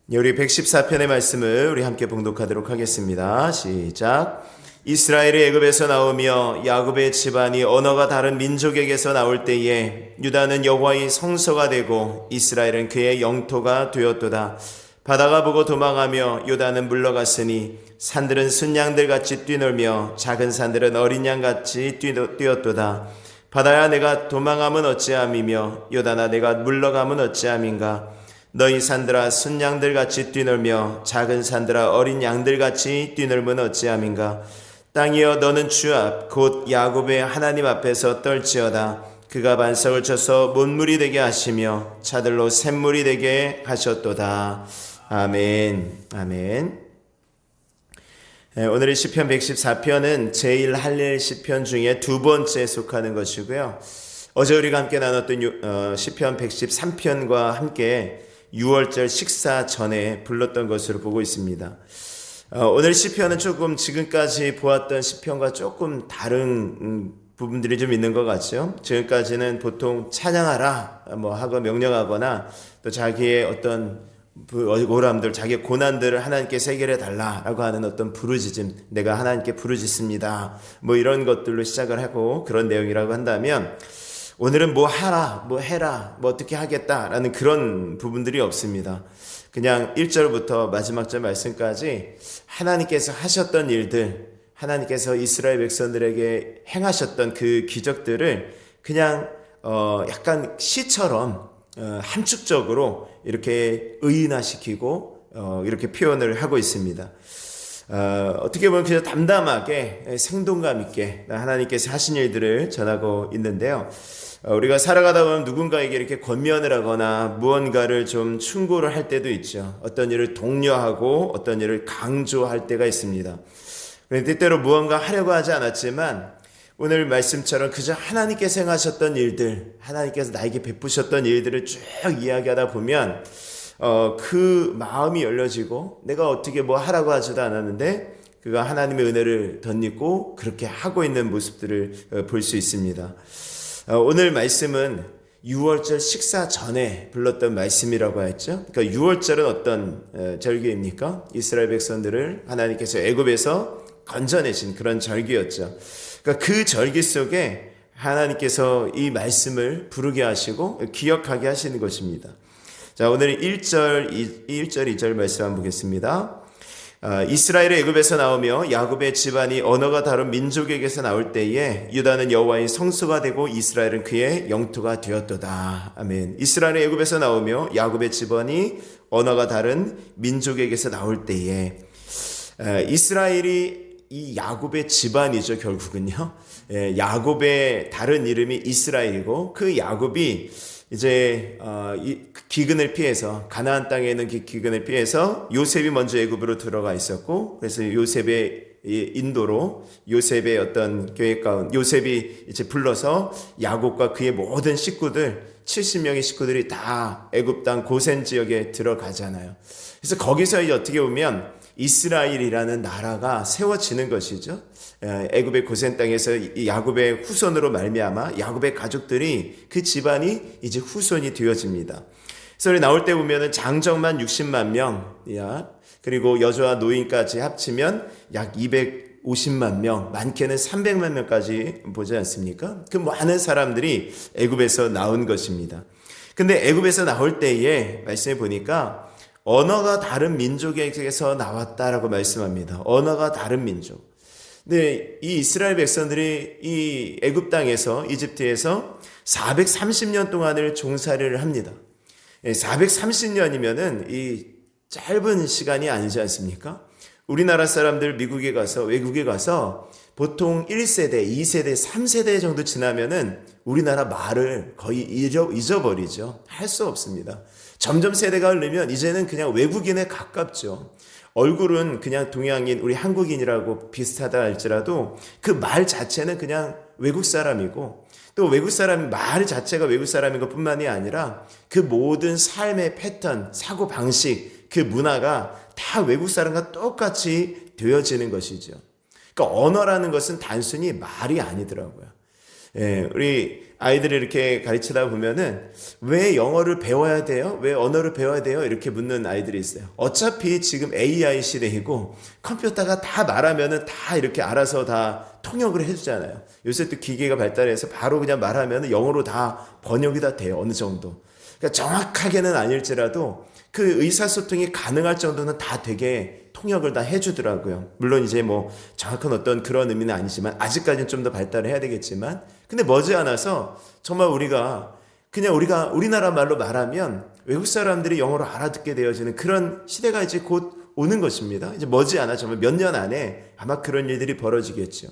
우리 114편의 말씀을 우리 함께 봉독하도록 하겠습니다. 시작. 이스라엘이 애굽에서 나오며 야곱의 집안이 언어가 다른 민족에게서 나올 때에 유다는 여호와의 성소가 되고 이스라엘은 그의 영토가 되었도다. 바다가 보고 도망하며 유다는 물러갔으니 산들은 순양들같이 뛰놀며 작은 산들은 어린 양같이 뛰었도다. 바다야 내가 도망함은 어찌함이며 유다나 내가 물러감은 어찌함인가. 너희 산들아 순양들같이 뛰놀며 작은 산들아 어린 양들같이 뛰놀면 어찌함인가. 땅이여 너는 주 앞 곧 야곱의 하나님 앞에서 떨지어다. 그가 반석을 쳐서 못물이 되게 하시며 차들로 샘물이 되게 하셨도다. 아멘. 아멘. 오늘의 시편 114편은 제일 할렐 시편 중에 두 번째에 속하는 것이고요. 어제 우리가 함께 나눴던 시편 113편과 함께 6월절 식사 전에 불렀던 것으로 보고 있습니다. 오늘 시편은 조금 지금까지 보았던 시편과 조금 다른 부분들이 좀 있는 것 같죠. 지금까지는 보통 찬양하라 하고 명령하거나 또 자기의 어떤 오람들, 자기의 고난들을 하나님께 해결해 달라라고 하는 어떤 부르짖음, 내가 하나님께 부르짖습니다. 이런 것들로 시작을 하고 그런 내용이라고 한다면, 오늘은 뭐 하라, 뭐 해라, 뭐 어떻게 하겠다라는 그런 부분들이 없습니다. 그냥 1절부터 마지막 절 말씀까지 하나님께서 하셨던 일들, 하나님께서 이스라엘 백성들에게 행하셨던 그 기적들을 그냥 약간 시처럼 함축적으로 이렇게 의인화시키고 이렇게 표현을 하고 있습니다. 어떻게 보면 그냥 담담하게 생동감 있게 하나님께서 하신 일들을 전하고 있는데요. 우리가 살아가다 보면 누군가에게 이렇게 권면을 하거나 무언가를 좀 충고를 할 때도 있죠. 어떤 일을 독려하고 어떤 일을 강조할 때가 있습니다. 그런데 때때로 무언가 하려고 하지 않았지만 오늘 말씀처럼 그저 하나님께서 행하셨던 일들, 하나님께서 나에게 베푸셨던 일들을 쭉 이야기하다 보면 그 마음이 열려지고 내가 어떻게 뭐 하라고 하지도 않았는데 그가 하나님의 은혜를 덧입고 그렇게 하고 있는 모습들을 볼 수 있습니다. 오늘 말씀은 6월절 식사 전에 불렀던 말씀이라고 했죠. 그러니까 6월절은 어떤 절기입니까? 이스라엘 백성들을 하나님께서 애굽에서 건져내신 그런 절기였죠. 그러니까 그 절기 속에 하나님께서 이 말씀을 부르게 하시고 기억하게 하시는 것입니다. 자, 오늘 1절, 2절 말씀 한번 보겠습니다. 이스라엘의 애굽에서 나오며 야곱의 집안이 언어가 다른 민족에게서 나올 때에 유다는 여호와의 성소가 되고 이스라엘은 그의 영토가 되었도다. 아멘. 이스라엘의 애굽에서 나오며 야곱의 집안이 언어가 다른 민족에게서 나올 때에 이스라엘이 이 야곱의 집안이죠. 결국은요. 야곱의 다른 이름이 이스라엘이고 그 야곱이 이제 기근을 피해서 가나안 땅에 있는 기근을 피해서 요셉이 먼저 애굽으로 들어가 있었고 그래서 요셉의 인도로 요셉의 어떤 계획 가운데 요셉이 이제 불러서 야곱과 그의 모든 식구들 70명의 식구들이 다 애굽 땅 고센 지역에 들어가잖아요. 그래서 거기서 이제 어떻게 보면 이스라엘이라는 나라가 세워지는 것이죠. 애굽의 고센 땅에서 야곱의 후손으로 말미암아 야곱의 가족들이 그 집안이 이제 후손이 되어집니다. 그래서 나올 때 보면은 장정만 60만 명, 그리고 여자와 노인까지 합치면 약 250만 명, 많게는 300만 명까지 보지 않습니까? 그 많은 사람들이 애굽에서 나온 것입니다. 근데 애굽에서 나올 때에 말씀해 보니까 언어가 다른 민족에게서 나왔다라고 말씀합니다. 언어가 다른 민족. 근데 이 이스라엘 백성들이 이 애굽 땅에서 이집트에서 430년 동안을 종살이를 합니다. 430년이면은 이 짧은 시간이 아니지 않습니까? 우리나라 사람들 미국에 가서 외국에 가서 보통 1세대, 2세대, 3세대 정도 지나면은 우리나라 말을 거의 잊어버리죠. 할 수 없습니다. 점점 세대가 흐르면 이제는 그냥 외국인에 가깝죠. 얼굴은 그냥 동양인, 우리 한국인이라고 비슷하다 할지라도 그 말 자체는 그냥 외국 사람이고 또 외국 사람 말 자체가 외국 사람인 것뿐만이 아니라 그 모든 삶의 패턴, 사고 방식, 그 문화가 다 외국 사람과 똑같이 되어지는 것이죠. 그러니까 언어라는 것은 단순히 말이 아니더라고요. 우리 아이들을 이렇게 가르치다 보면은 왜 영어를 배워야 돼요? 왜 언어를 배워야 돼요? 이렇게 묻는 아이들이 있어요. 어차피 지금 AI 시대이고 컴퓨터가 다 말하면은 다 이렇게 알아서 다 통역을 해주잖아요. 요새 또 기계가 발달해서 바로 그냥 말하면은 영어로 다 번역이 다 돼요. 어느 정도. 그러니까 정확하게는 아닐지라도 그 의사소통이 가능할 정도는 다 되게 통역을 다 해주더라고요. 물론 이제 뭐 정확한 어떤 그런 의미는 아니지만 아직까지는 좀 더 발달을 해야 되겠지만, 근데 머지않아서 정말 우리가 우리나라 말로 말하면 외국 사람들이 영어로 알아듣게 되어지는 그런 시대가 이제 곧 오는 것입니다. 이제 머지않아 정말 몇 년 안에 아마 그런 일들이 벌어지겠죠.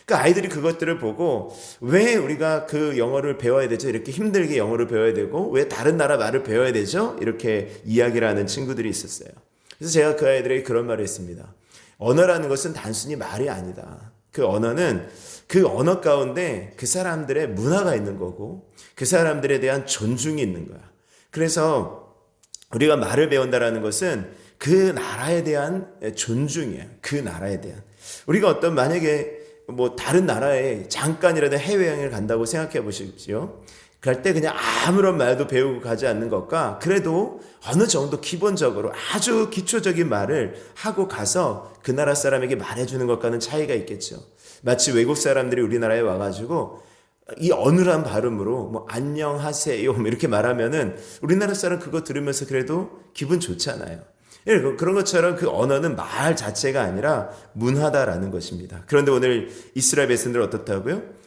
그러니까 아이들이 그것들을 보고 왜 우리가 그 영어를 배워야 되죠? 이렇게 힘들게 영어를 배워야 되고 왜 다른 나라 말을 배워야 되죠? 이렇게 이야기를 하는 친구들이 있었어요. 그래서 제가 그 아이들에게 그런 말을 했습니다. 언어라는 것은 단순히 말이 아니다. 그 언어는 그 언어 가운데 그 사람들의 문화가 있는 거고 그 사람들에 대한 존중이 있는 거야. 그래서 우리가 말을 배운다라는 것은 그 나라에 대한 존중이야. 그 나라에 대한. 우리가 어떤 만약에 뭐 다른 나라에 잠깐이라도 해외여행을 간다고 생각해 보십시오. 갈 때 그냥 아무런 말도 배우고 가지 않는 것과 그래도 어느 정도 기본적으로 아주 기초적인 말을 하고 가서 그 나라 사람에게 말해주는 것과는 차이가 있겠죠. 마치 외국 사람들이 우리나라에 와가지고 이 어눌한 발음으로 뭐 안녕하세요 이렇게 말하면은 우리나라 사람 그거 들으면서 그래도 기분 좋잖아요. 그런 것처럼 그 언어는 말 자체가 아니라 문화다라는 것입니다. 그런데 오늘 이스라엘 백성들은 어떻다고요?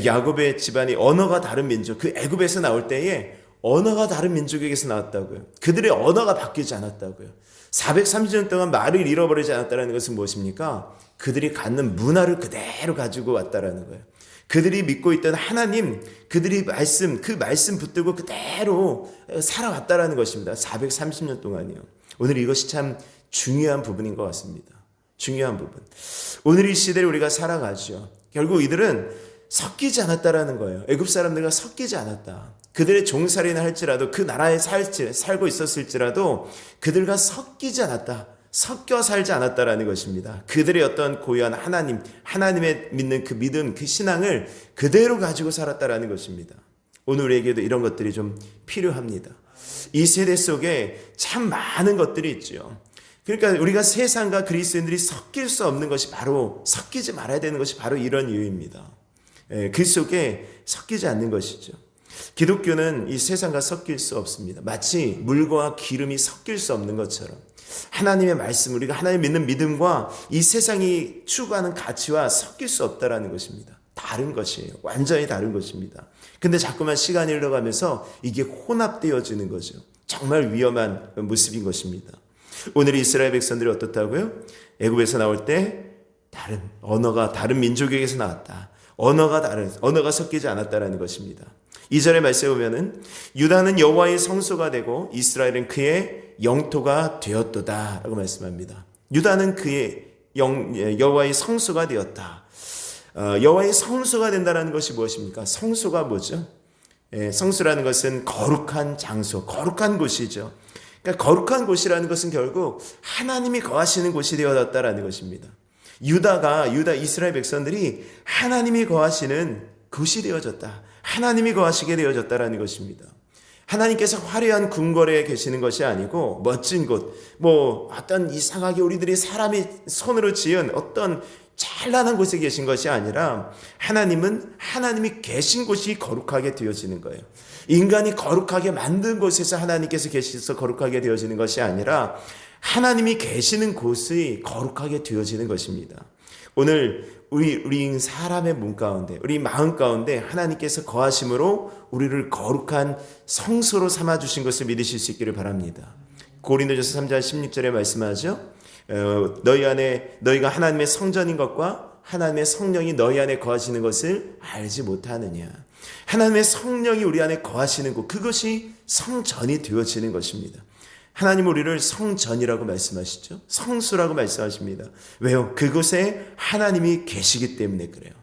야곱의 집안이 언어가 다른 민족, 그 애굽에서 나올 때에 언어가 다른 민족에게서 나왔다고요. 그들의 언어가 바뀌지 않았다고요. 430년 동안 말을 잃어버리지 않았다는 것은 무엇입니까? 그들이 갖는 문화를 그대로 가지고 왔다라는 거예요. 그들이 믿고 있던 하나님, 그들이 그 말씀 붙들고 그대로 살아왔다라는 것입니다. 430년 동안이요. 오늘 이것이 참 중요한 부분인 것 같습니다. 중요한 부분. 오늘 이 시대를 우리가 살아가죠. 결국 이들은 섞이지 않았다라는 거예요. 애굽 사람들과 섞이지 않았다. 그들의 종살이나 할지라도 그 나라에 살고 있었을지라도 그들과 섞이지 않았다. 섞여 살지 않았다라는 것입니다. 그들의 어떤 고유한 하나님의 믿는 그 믿음, 그 신앙을 그대로 가지고 살았다라는 것입니다. 오늘 우리에게도 이런 것들이 좀 필요합니다. 이 세대 속에 참 많은 것들이 있죠. 그러니까 우리가 세상과 그리스도인들이 섞일 수 없는 것이 바로 섞이지 말아야 되는 것이 바로 이런 이유입니다. 그 속에 섞이지 않는 것이죠. 기독교는 이 세상과 섞일 수 없습니다. 마치 물과 기름이 섞일 수 없는 것처럼 하나님의 말씀, 우리가 하나님 믿는 믿음과 이 세상이 추구하는 가치와 섞일 수 없다라는 것입니다. 다른 것이에요. 완전히 다른 것입니다. 근데 자꾸만 시간이 흘러가면서 이게 혼합되어지는 거죠. 정말 위험한 모습인 것입니다. 오늘 이스라엘 백성들이 어떻다고요? 애굽에서 나올 때 다른 민족에게서 나왔다. 언어가 섞이지 않았다라는 것입니다. 2절의 말씀에 보면은 유다는 여호와의 성소가 되고 이스라엘은 그의 영토가 되었도다라고 말씀합니다. 유다는 그의 여호와의 성소가 되었다. 여호와의 성소가 된다는 것이 무엇입니까? 성소가 뭐죠? 성소라는 것은 거룩한 장소, 거룩한 곳이죠. 그러니까 거룩한 곳이라는 것은 결국 하나님이 거하시는 곳이 되어졌다라는 것입니다. 유다 이스라엘 백성들이 하나님이 거하시는 곳이 되어졌다. 하나님이 거하시게 되어졌다라는 것입니다. 하나님께서 화려한 궁궐에 계시는 것이 아니고 멋진 곳, 어떤 이상하게 우리들이 사람이 손으로 지은 어떤 찬란한 곳에 계신 것이 아니라 하나님은 하나님이 계신 곳이 거룩하게 되어지는 거예요. 인간이 거룩하게 만든 곳에서 하나님께서 계셔서 거룩하게 되어지는 것이 아니라 하나님이 계시는 곳이 거룩하게 되어지는 것입니다. 오늘 우리 사람의 몸 가운데, 우리 마음 가운데 하나님께서 거하심으로 우리를 거룩한 성소로 삼아주신 것을 믿으실 수 있기를 바랍니다. 고린도전서 3장 16절에 말씀하죠. 너희가 하나님의 성전인 것과 하나님의 성령이 너희 안에 거하시는 것을 알지 못하느냐. 하나님의 성령이 우리 안에 거하시는 곳, 그것이 성전이 되어지는 것입니다. 하나님 우리를 성전이라고 말씀하시죠. 성수라고 말씀하십니다. 왜요? 그곳에 하나님이 계시기 때문에 그래요.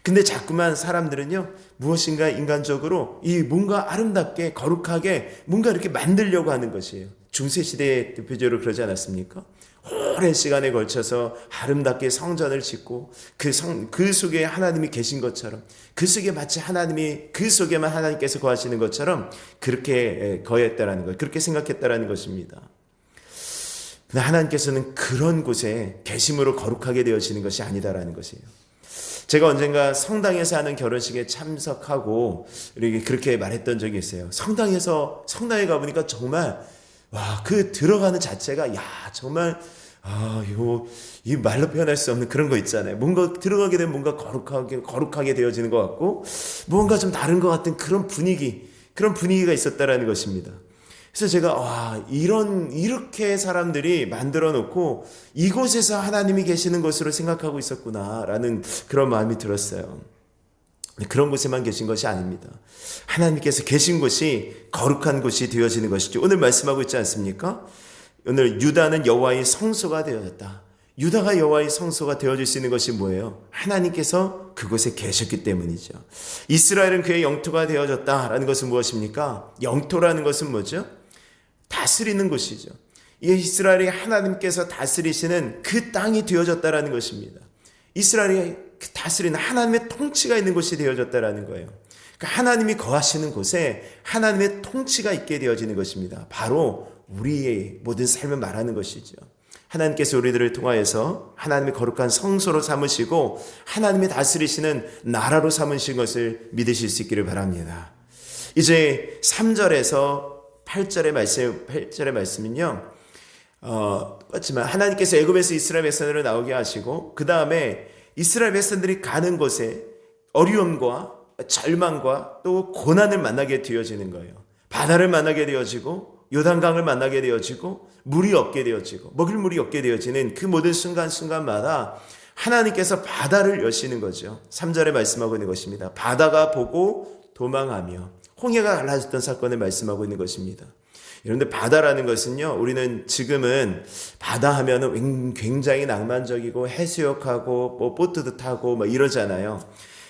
근데 자꾸만 사람들은요, 무엇인가 인간적으로 뭔가 아름답게 거룩하게 뭔가 이렇게 만들려고 하는 것이에요. 중세시대의 대표적으로 그러지 않았습니까? 오랜 시간에 걸쳐서 아름답게 성전을 짓고 그 속에 하나님이 계신 것처럼, 그 속에 마치 그 속에만 하나님께서 거하시는 것처럼 그렇게 거했다라는 것, 그렇게 생각했다라는 것입니다. 근데 하나님께서는 그런 곳에 계심으로 거룩하게 되어지는 것이 아니다라는 것이에요. 제가 언젠가 성당에서 하는 결혼식에 참석하고 이렇게 그렇게 말했던 적이 있어요. 성당에 가보니까 정말 그 들어가는 자체가 정말 이 말로 표현할 수 없는 그런 거 있잖아요. 뭔가 들어가게 되면 뭔가 거룩하게 되어지는 것 같고 뭔가 좀 다른 것 같은 그런 분위기가 있었다라는 것입니다. 그래서 제가 이렇게 사람들이 만들어 놓고 이곳에서 하나님이 계시는 것으로 생각하고 있었구나라는 그런 마음이 들었어요. 그런 곳에만 계신 것이 아닙니다. 하나님께서 계신 곳이 거룩한 곳이 되어지는 것이죠. 오늘 말씀하고 있지 않습니까? 오늘 유다는 여호와의 성소가 되어졌다. 유다가 여호와의 성소가 되어질 수 있는 것이 뭐예요? 하나님께서 그곳에 계셨기 때문이죠. 이스라엘은 그의 영토가 되어졌다라는 것은 무엇입니까? 영토라는 것은 뭐죠? 다스리는 곳이죠. 이 이스라엘이 하나님께서 다스리시는 그 땅이 되어졌다라는 것입니다. 이스라엘이 다스리는 하나님의 통치가 있는 곳이 되어졌다라는 거예요. 그러니까 하나님이 거하시는 곳에 하나님의 통치가 있게 되어지는 것입니다. 바로 우리의 모든 삶을 말하는 것이죠. 하나님께서 우리들을 통하여서 하나님의 거룩한 성소로 삼으시고 하나님이 다스리시는 나라로 삼으신 것을 믿으실 수 있기를 바랍니다. 이제 3절에서 8절의 말씀은요, 똑같지만 하나님께서 애굽에서 이스라엘 백성들을 나오게 하시고 그 다음에 이스라엘 백성들이 가는 곳에 어려움과 절망과 또 고난을 만나게 되어지는 거예요. 바다를 만나게 되어지고 요단강을 만나게 되어지고 물이 없게 되어지고 먹을 물이 없게 되어지는 그 모든 순간순간마다 하나님께서 바다를 여시는 거죠. 3절에 말씀하고 있는 것입니다. 바다가 보고 도망하며 홍해가 갈라졌던 사건을 말씀하고 있는 것입니다. 여러분들 바다라는 것은요, 우리는 지금은 바다 하면은 굉장히 낭만적이고 해수욕하고 보트도 타고 이러잖아요.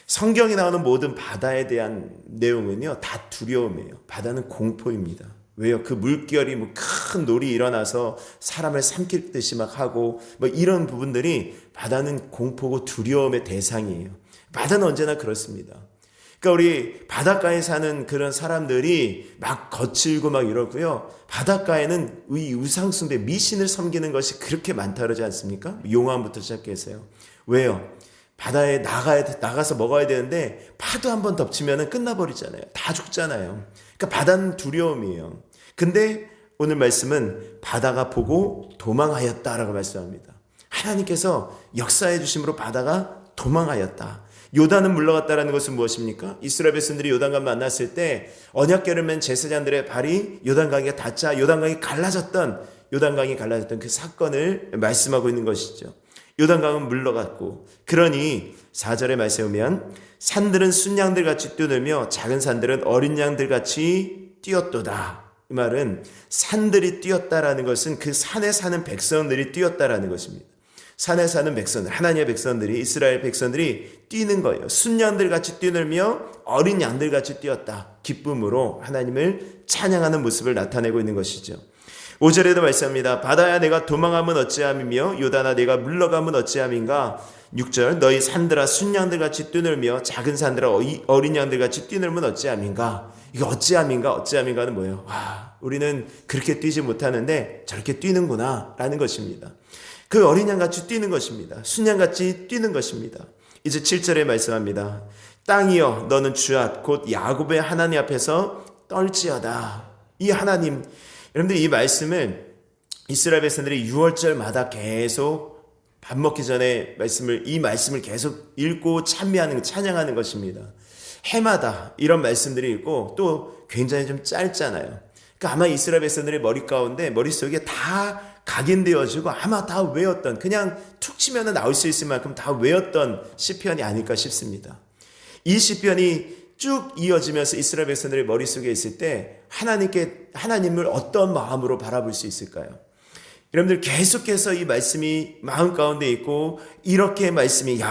성경에 나오는 모든 바다에 대한 내용은요 다 두려움이에요. 바다는 공포입니다. 왜요? 그 물결이 큰 놀이 일어나서 사람을 삼키듯이 하고 이런 부분들이 바다는 공포고 두려움의 대상이에요. 바다는 언제나 그렇습니다. 그러니까 우리 바닷가에 사는 그런 사람들이 거칠고 이러고요. 바닷가에는 이 우상숭배, 미신을 섬기는 것이 그렇게 많다 그러지 않습니까? 용암부터 시작해서요. 왜요? 바다에 나가서 먹어야 되는데 파도 한번 덮치면 끝나버리잖아요. 다 죽잖아요. 그러니까 바다는 두려움이에요. 근데 오늘 말씀은 바다가 보고 도망하였다라고 말씀합니다. 하나님께서 역사해 주심으로 바다가 도망하였다. 요단은 물러갔다라는 것은 무엇입니까? 이스라엘 백성들이 요단강 만났을 때 언약궤를 맨 제사장들의 발이 요단강에 닿자 요단강이 갈라졌던 그 사건을 말씀하고 있는 것이죠. 요단강은 물러갔고 그러니 4절에 말씀에 보면 산들은 순양들같이 뛰놀며 작은 산들은 어린 양들같이 뛰었도다. 이 말은 산들이 뛰었다라는 것은 그 산에 사는 백성들이 뛰었다라는 것입니다. 산에 사는 백성들, 하나님의 백성들이, 이스라엘 백성들이 뛰는 거예요. 순양들같이 뛰놀며 어린 양들같이 뛰었다. 기쁨으로 하나님을 찬양하는 모습을 나타내고 있는 것이죠. 5절에도 말씀합니다. 바다야 내가 도망하면 어찌함이며 요단아 내가 물러가면 어찌함인가. 6절 너희 산들아 순양들같이 뛰놀며 작은 산들아 어린 양들같이 뛰놀면 어찌함인가. 이거 어찌함인가는 뭐예요? 우리는 그렇게 뛰지 못하는데 저렇게 뛰는구나 라는 것입니다. 그 어린 양같이 뛰는 것입니다. 순양같이 뛰는 것입니다. 이제 7절에 말씀합니다. 땅이여 너는 주 앞 곧 야곱의 하나님 앞에서 떨지어다. 이 하나님, 여러분들 이 말씀을 이스라엘 백성들이 6월절마다 계속 밥 먹기 전에 이 말씀을 계속 읽고 찬양하는 것입니다. 해마다 이런 말씀들이 있고 또 굉장히 좀 짧잖아요. 그러니까 아마 이스라엘 백성들의 머릿속에 다 각인되어지고 아마 다 외웠던, 그냥 툭 치면 나올 수 있을 만큼 다 외웠던 시편이 아닐까 싶습니다. 이 시편이 쭉 이어지면서 이스라엘 백성들의 머릿속에 있을 때 하나님을 어떤 마음으로 바라볼 수 있을까요? 여러분들 계속해서 이 말씀이 마음 가운데 있고 이렇게 말씀이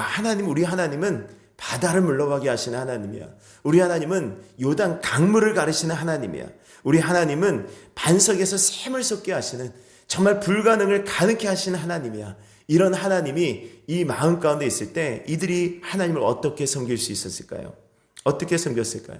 우리 하나님은 바다를 물러가게 하시는 하나님이야. 우리 하나님은 요단 강물을 가르시는 하나님이야. 우리 하나님은 반석에서 샘을 솟게 하시는 정말 불가능을 가능케 하신 하나님이야. 이런 하나님이 이 마음 가운데 있을 때 이들이 하나님을 어떻게 섬길 수 있었을까요? 어떻게 섬겼을까요?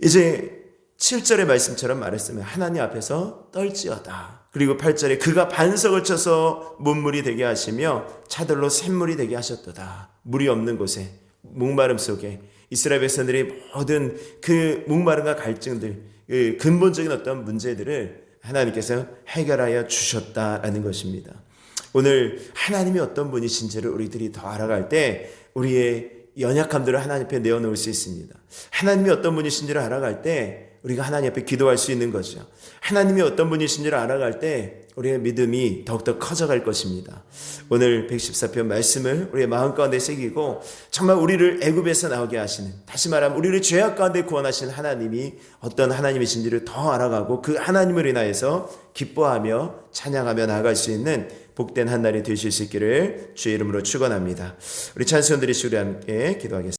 이제 7절의 말씀처럼 말했으면 하나님 앞에서 떨지어다. 그리고 8절에 그가 반석을 쳐서 문물이 되게 하시며 차들로 샘물이 되게 하셨도다. 물이 없는 곳에 목마름 속에 이스라엘 백성들이 모든 그 목마름과 갈증들, 그 근본적인 어떤 문제들을 하나님께서 해결하여 주셨다라는 것입니다. 오늘 하나님이 어떤 분이신지를 우리들이 더 알아갈 때 우리의 연약함들을 하나님 앞에 내어놓을 수 있습니다. 하나님이 어떤 분이신지를 알아갈 때 우리가 하나님 앞에 기도할 수 있는 거죠. 하나님이 어떤 분이신지를 알아갈 때 우리의 믿음이 더욱더 커져갈 것입니다. 오늘 114편 말씀을 우리의 마음 가운데 새기고 정말 우리를 애굽에서 나오게 하시는, 다시 말하면 우리를 죄악 가운데 구원하신 하나님이 어떤 하나님이신지를 더 알아가고 그 하나님을 인하여서 기뻐하며 찬양하며 나아갈 수 있는 복된 한 날이 되실 수 있기를 주의 이름으로 축원합니다. 우리 찬송들이 주를 함께 기도하겠습니다.